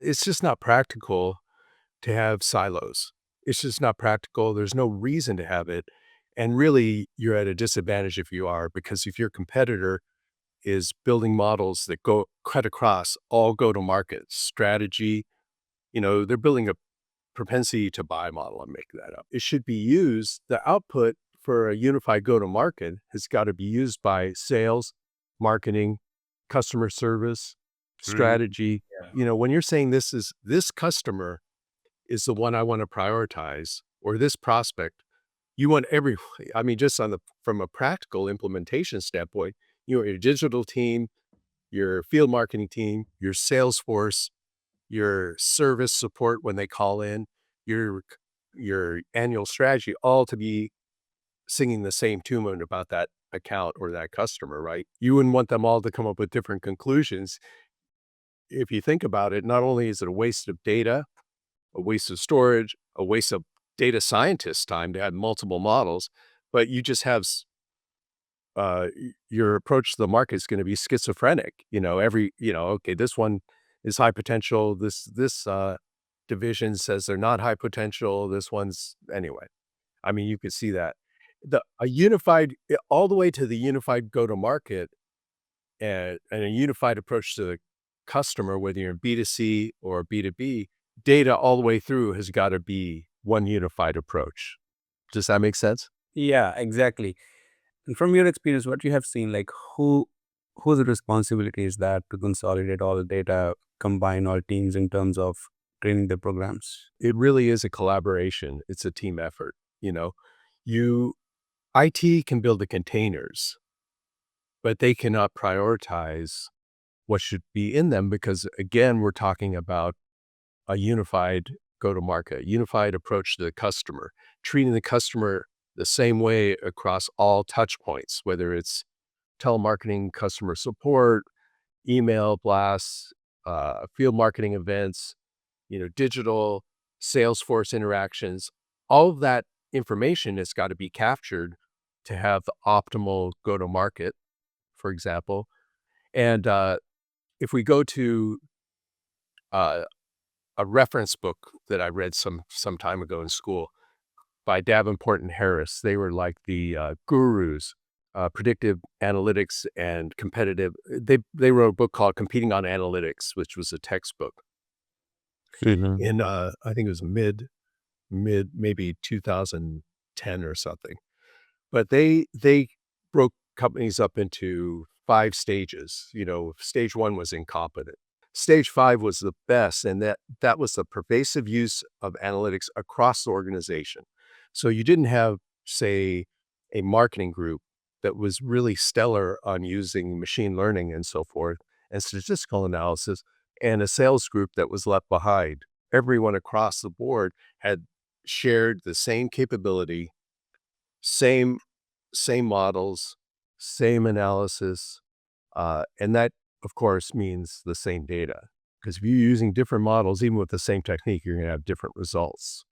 It's just not practical to have silos. It's just not practical. There's no reason to have it. And really, you're at a disadvantage if you are, because if your competitor is building models that go cut across all go-to-market strategy, they're building a propensity to buy model. I'm making that up. It should be used, the output for a unified go-to-market has got to be used by sales, marketing, customer service, Mm, strategy. yeah. When you're saying this customer is the one I want to prioritize or this prospect, you want every I mean, just from a practical implementation standpoint, your digital team, your field marketing team, your sales force, your service support when they call in, your your annual strategy, all to be singing the same tune about that account or that customer, right? You wouldn't want them all to come up with different conclusions. If you think about it, not only is it a waste of data, a waste of storage, a waste of data scientists' time to have multiple models, but you just have your approach to the market is going to be schizophrenic. Okay, this one is high potential. This division says they're not high potential. This one's anyway. I mean, you could see that all the way to the unified go to market and a unified approach to the customer, whether you're in B2C or B2B, data all the way through has got to be one unified approach. Does that make sense? Yeah, exactly. And from your experience, what you have seen, like whose responsibility is that to consolidate all the data, combine all teams in terms of training the programs? It really is a collaboration. It's a team effort. You know, you IT can build the containers, but they cannot prioritize what should be in them because again, we're talking about a unified go-to-market, unified approach to the customer, treating the customer the same way across all touch points, whether it's telemarketing, customer support, email blasts, field marketing events, digital Salesforce interactions. All of that information has got to be captured to have the optimal go-to-market, for example. And if we go to uh, a reference book that I read some time ago in school by Davenport and Harris. They were like the gurus, predictive analytics and competitive. They wrote a book called Competing on Analytics, which was a textbook Mhm. in I think it was mid maybe 2010 or something. But they broke companies up into 5 stages. Stage 1 was incompetent. Stage 5 was the best, and that was the pervasive use of analytics across the organization. So you didn't have, say, a marketing group that was really stellar on using machine learning and so forth, and statistical analysis, and a sales group that was left behind. Everyone across the board had shared the same capability, same same models, same analysis, and that, of course, means the same data. Because if you're using different models, even with the same technique, you're gonna have different results.